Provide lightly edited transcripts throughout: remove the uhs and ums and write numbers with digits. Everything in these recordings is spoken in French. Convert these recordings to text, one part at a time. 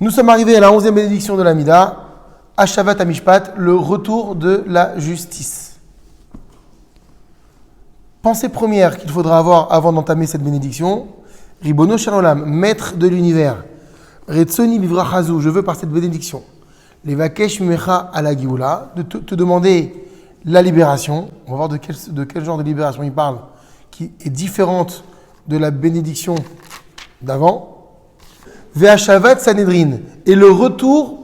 Nous sommes arrivés à la 11e bénédiction de l'Amida, Hashavat HaMishpat, le retour de la justice. Pensée première qu'il faudra avoir avant d'entamer cette bénédiction, Ribono Shel Olam, maître de l'univers, Retzoni Livrachazou, je veux par cette bénédiction, Levakesh Mimecha ala Gioula, de te demander la libération. On va voir de quel genre de libération il parle, qui est différente de la bénédiction d'avant. Ve'ashavat Sanhedrin, et le retour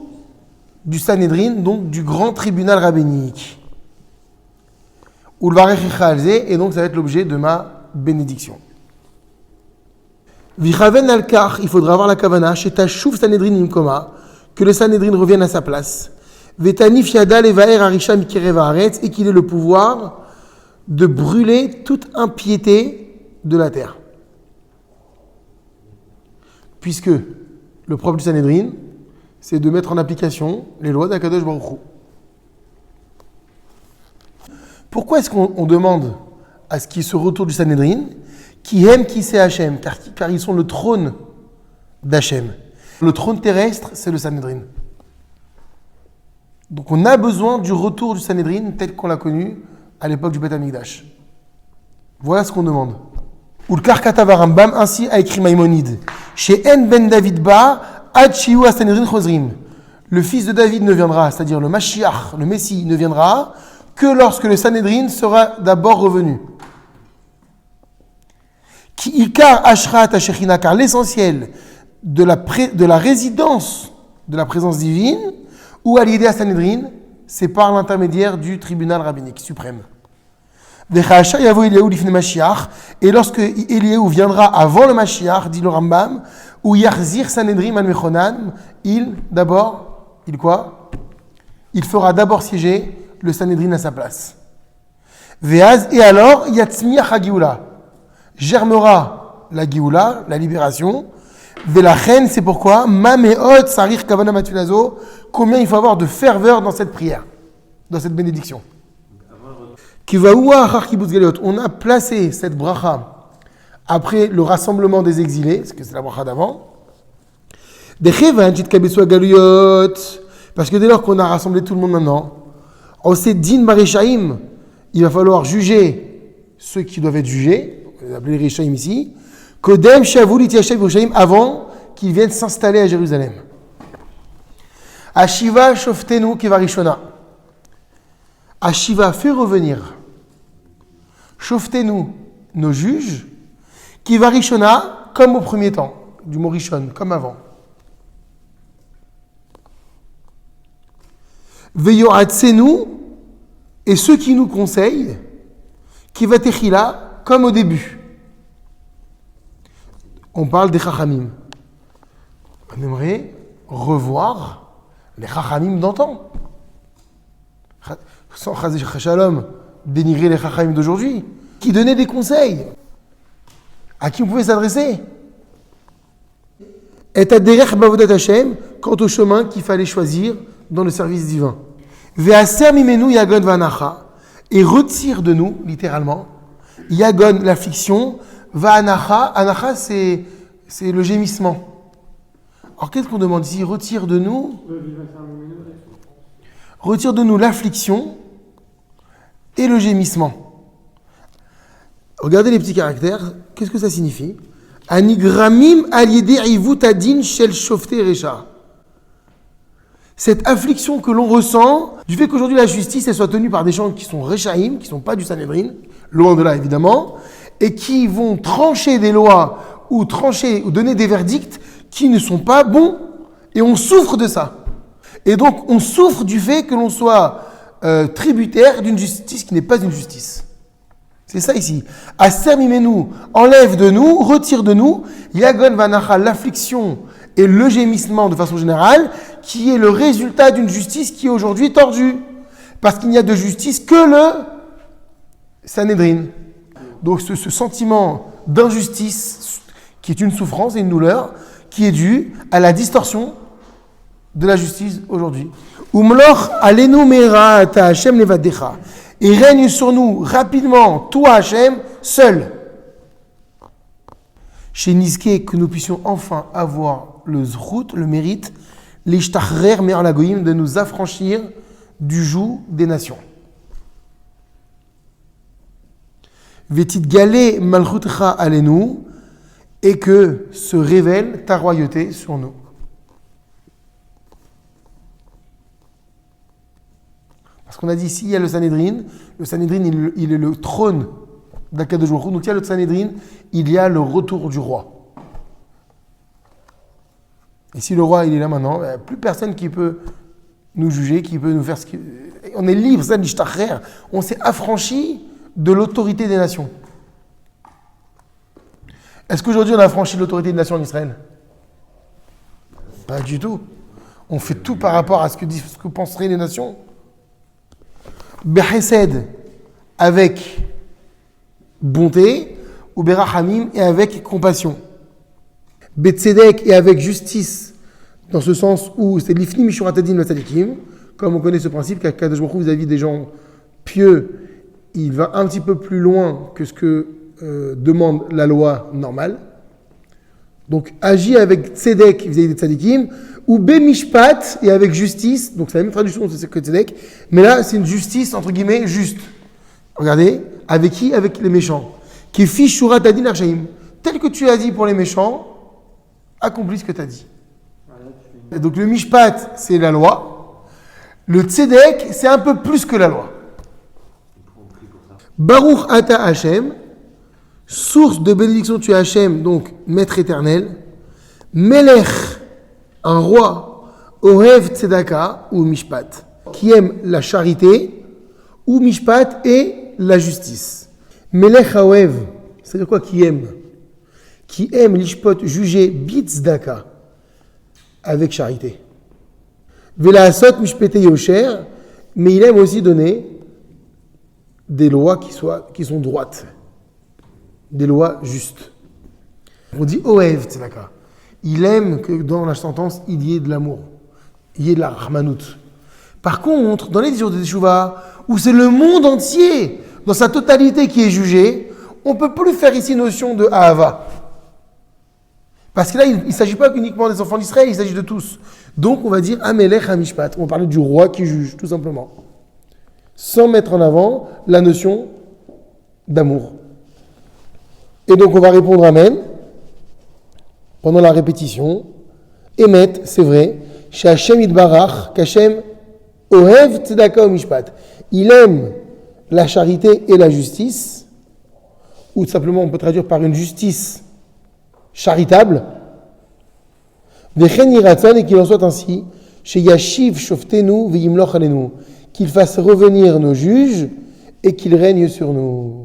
du Sanhedrin, donc du grand tribunal rabbinique. Ulvarech alze, et donc ça va être l'objet de ma bénédiction. Vichaven al-kach, il faudra avoir la kavana, shetashuv Sanhedrin imkoma, que le Sanhedrin revienne à sa place. Vetanif yada levaer arisha mikerev haaretz, et qu'il ait le pouvoir de brûler toute impiété de la terre. Puisque le propre du Sanhedrin, c'est de mettre en application les lois d'Akadosh Baruch Hu. Pourquoi est-ce qu'on demande à ce qu'il y ait ce retour du Sanhedrin, qui aime qui sait Hachem, car ils sont le trône d'Hachem. Le trône terrestre, c'est le Sanhedrin. Donc on a besoin du retour du Sanhedrin tel qu'on l'a connu à l'époque du Beth Amikdash. Voilà ce qu'on demande. Ulkar Katav Rambam, ainsi a écrit Maïmonide. Chez En ben David Ba, Ad Shiu Sanhedrin Chozrim. Le fils de David ne viendra, c'est-à-dire le Mashiach, le Messie, ne viendra que lorsque le Sanhedrin sera d'abord revenu. Ki Ikar Ashrat Ashechina, car l'essentiel de la résidence de la présence divine, ou à l'idée à Sanhedrin, c'est par l'intermédiaire du tribunal rabbinique suprême. Et lorsque Eliyahu viendra avant le Mashiach, dit le Rambam, ou Yarzir Sanhedrin al Mechonan, il fera d'abord siéger le Sanhedrin à sa place. Veaz, et alors, Yatzmiach HaGeoula, germera la Geoula, la libération. Velachen, c'est pourquoi, Mameot Sarir Kavana Matulazo, combien il faut avoir de ferveur dans cette prière, dans cette bénédiction. On a placé cette bracha après le rassemblement des exilés, parce que c'est la bracha d'avant. Parce que dès lors qu'on a rassemblé tout le monde maintenant, on sait din barishaim, il va falloir juger ceux qui doivent être jugés, on les appelle les rishaim ici, kodem shavul ityashav rishaim, avant qu'ils viennent s'installer à Jérusalem. Ashiva shoftenu kivarishona. Ashiva fait revenir. Shoftenu, nos juges, qui va rishona comme au premier temps, du mot rishon, comme avant. Veyoatsenu, et ceux qui nous conseillent, qui va techila comme au début. On parle des chachamim. On aimerait revoir les chachamim d'antan. Sans shalom, dénigrer les chachamim d'aujourd'hui, qui donnaient des conseils, à qui on pouvait s'adresser. Et à derech bavodat Hashem, quant au chemin qu'il fallait choisir dans le service divin. Ve'aser mimenu yagon va'anacha, et retire de nous, littéralement, yagon, l'affliction, va'anacha, anacha c'est le gémissement. Alors qu'est-ce qu'on demande ici? Retire de nous l'affliction et le gémissement. Regardez les petits caractères. Qu'est-ce que ça signifie? Anigramim aliede ivutadin shel shofte recha. Cette affliction que l'on ressent du fait qu'aujourd'hui la justice elle soit tenue par des gens qui sont rechaïm, qui ne sont pas du Sanhedrin, loin de là évidemment, et qui vont trancher des lois ou donner des verdicts qui ne sont pas bons, et on souffre de ça. Et donc on souffre du fait que l'on soit tributaire d'une justice qui n'est pas une justice. C'est ça ici. Aser mimenu, enlève de nous, retire de nous, yagon vanacha, l'affliction et le gémissement de façon générale, qui est le résultat d'une justice qui est aujourd'hui tordue. Parce qu'il n'y a de justice que le Sanhedrin. Donc ce sentiment d'injustice, qui est une souffrance et une douleur, qui est due à la distorsion de la justice aujourd'hui. Umloch alenu meira ta Hashem levadecha. Et règne sur nous rapidement, toi Hashem, seul. Chez Nizke, que nous puissions enfin avoir le zrout, le mérite, l'ishtachrer me'ar lagoyim, de nous affranchir du joug des nations. Vetit galé malchutcha alenu, et que se révèle ta royauté sur nous. Parce qu'on a dit ici, il y a le Sanhédrin il est le trône d'Akadosh Baruch Hu. Donc il y a le Sanhédrin, il y a le retour du roi. Et si le roi il est là maintenant, plus personne qui peut nous juger, qui peut nous faire ce qu'il... On est libre, ça dit on s'est affranchi de l'autorité des nations. Est-ce qu'aujourd'hui on a affranchi de l'autorité des nations en Israël? Pas du tout. On fait tout par rapport à ce que penseraient les nations. Behesed, avec bonté, ou Berahamim, et avec compassion. Betzedek, et avec justice, dans ce sens où c'est l'ifni mishuratadin le tzadikim, comme on connaît ce principe, qu'Akadosh Baruch Hu vis-à-vis des gens pieux, il va un petit peu plus loin que ce que demande la loi normale. Donc agit avec tzedek vis-à-vis des tzadikim, ou bemishpat, et avec justice, donc c'est la même traduction que tzedek, mais là c'est une justice entre guillemets juste. Regardez, avec qui? Avec les méchants. Qui fiche shurat adin arshaim. Tel que tu as dit pour les méchants, accomplis ce que tu as dit. Et donc le mishpat, c'est la loi. Le tzedek, c'est un peu plus que la loi. Baruch ata Hashem, source de bénédiction tu es Hashem, donc maître éternel. Melech, un roi. Ohev tzedaka, ou mishpat, qui aime la charité, ou mishpat et la justice. Melech haoev, c'est-à-dire quoi qui aime? Qui aime l'ishpot juger bitzdaka, avec charité. Velaasot mishpete yosher, mais il aime aussi donner des lois qui sont droites, des lois justes. On dit oev tzedaka. Il aime que dans la sentence il y ait de l'amour, il y ait de la rahmanout. Par contre, dans les jours de Teshuvah, où c'est le monde entier, dans sa totalité qui est jugé, on ne peut plus faire ici notion de Ahava. Parce que là, il ne s'agit pas uniquement des enfants d'Israël, il s'agit de tous. Donc, on va dire Amelech HaMishpat. On va parler du roi qui juge, tout simplement. Sans mettre en avant la notion d'amour. Et donc, on va répondre Amen pendant la répétition. Emet, c'est vrai. Chez Hashem Yitbarach, qu'Hashem Ohev Tzedaka Mishpat. Il aime la charité et la justice, ou tout simplement on peut traduire par une justice charitable. Vechen yiratzon, et qu'il en soit ainsi, chez Yashiv Shoftenu V'yimloch Alenu, qu'il fasse revenir nos juges et qu'il règne sur nous.